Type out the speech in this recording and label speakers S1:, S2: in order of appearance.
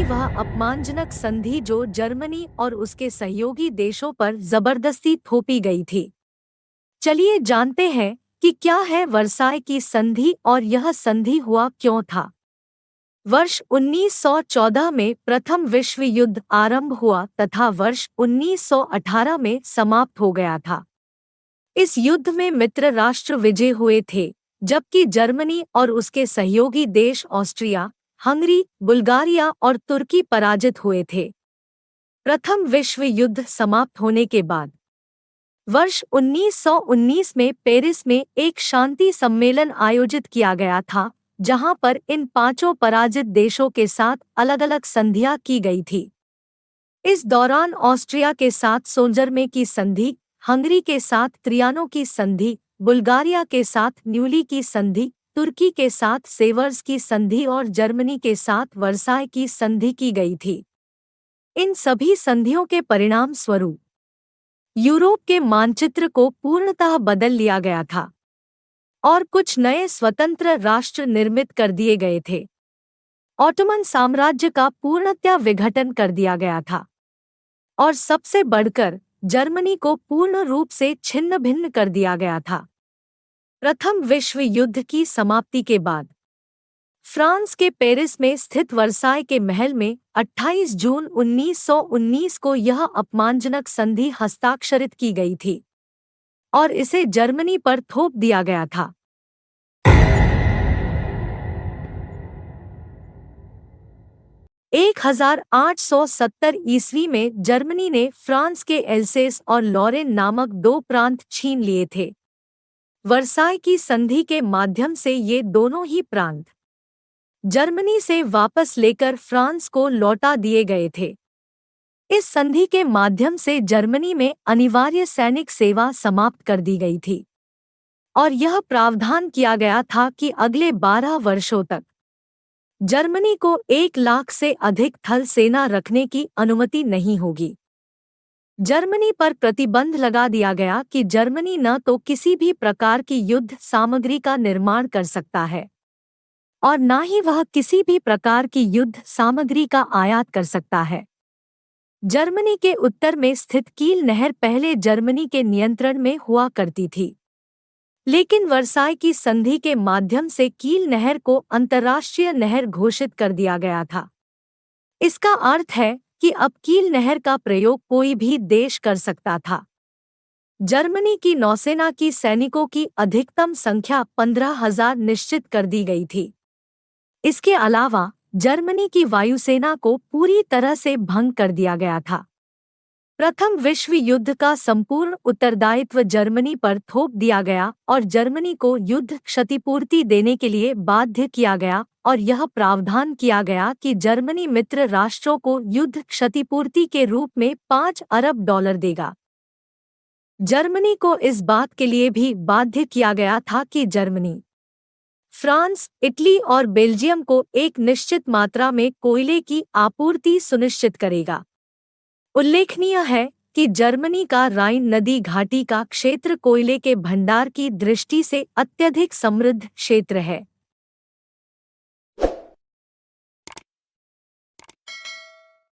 S1: ही वह अपमानजनक संधि जो जर्मनी और उसके सहयोगी देशों पर जबरदस्ती थोपी गई थी। चलिए जानते हैं कि क्या है वर्साय की संधि और यह संधि हुआ क्यों था। वर्ष 1914 में प्रथम विश्व युद्ध आरंभ हुआ तथा वर्ष 1918 में समाप्त हो गया था। इस युद्ध में मित्र राष्ट्र विजय हुए थे, जबकि जर्मनी और उसके सहयोगी देश ऑस्ट्रिया, हंगरी, बुल्गारिया और तुर्की पराजित हुए थे। प्रथम विश्व युद्ध समाप्त होने के बाद वर्ष 1919 में पेरिस में एक शांति सम्मेलन आयोजित किया गया था, जहां पर इन पांचों पराजित देशों के साथ अलग-अलग संधियां की गई थी। इस दौरान ऑस्ट्रिया के साथ सोंजरमे की संधि, हंगरी के साथ त्रियानो की संधि, बुल्गारिया के साथ न्यूली की संधि, तुर्की के साथ सेवर्स की संधि और जर्मनी के साथ वर्साय की संधि की गई थी। इन सभी संधियों के परिणाम स्वरूप यूरोप के मानचित्र को पूर्णतः बदल लिया गया था और कुछ नए स्वतंत्र राष्ट्र निर्मित कर दिए गए थे। ऑटोमन साम्राज्य का पूर्णतः विघटन कर दिया गया था और सबसे बढ़कर जर्मनी को पूर्ण रूप से छिन्न भिन्न कर दिया गया था। प्रथम विश्व युद्ध की समाप्ति के बाद फ्रांस के पेरिस में स्थित वर्साय के महल में 28 जून 1919 को यह अपमानजनक संधि हस्ताक्षरित की गई थी और इसे जर्मनी पर थोप दिया गया था। 1870 ईस्वी में जर्मनी ने फ्रांस के एल्सेस और लॉरेन नामक दो प्रांत छीन लिए थे। वर्साय की संधि के माध्यम से ये दोनों ही प्रांत जर्मनी से वापस लेकर फ्रांस को लौटा दिए गए थे। इस संधि के माध्यम से जर्मनी में अनिवार्य सैनिक सेवा समाप्त कर दी गई थी और यह प्रावधान किया गया था कि अगले 12 वर्षों तक जर्मनी को 1 लाख से अधिक थल सेना रखने की अनुमति नहीं होगी। जर्मनी पर प्रतिबंध लगा दिया गया कि जर्मनी न तो किसी भी प्रकार की युद्ध सामग्री का निर्माण कर सकता है और न ही वह किसी भी प्रकार की युद्ध सामग्री का आयात कर सकता है। जर्मनी के उत्तर में स्थित कील नहर पहले जर्मनी के नियंत्रण में हुआ करती थी, लेकिन वर्साय की संधि के माध्यम से कील नहर को अंतर्राष्ट्रीय नहर घोषित कर दिया गया था। इसका अर्थ है कि अब कील नहर का प्रयोग कोई भी देश कर सकता था। जर्मनी की नौसेना की सैनिकों की अधिकतम संख्या 15,000 निश्चित कर दी गई थी। इसके अलावा जर्मनी की वायुसेना को पूरी तरह से भंग कर दिया गया था। प्रथम विश्व युद्ध का संपूर्ण उत्तरदायित्व जर्मनी पर थोप दिया गया और जर्मनी को युद्ध क्षतिपूर्ति देने के लिए बाध्य किया गया और यह प्रावधान किया गया कि जर्मनी मित्र राष्ट्रों को युद्ध क्षतिपूर्ति के रूप में 5 अरब डॉलर देगा। जर्मनी को इस बात के लिए भी बाध्य किया गया था कि जर्मनी फ्रांस, इटली और बेल्जियम को एक निश्चित मात्रा में कोयले की आपूर्ति सुनिश्चित करेगा। उल्लेखनीय है कि जर्मनी का राइन नदी घाटी का क्षेत्र कोयले के भंडार की दृष्टि से अत्यधिक समृद्ध क्षेत्र है।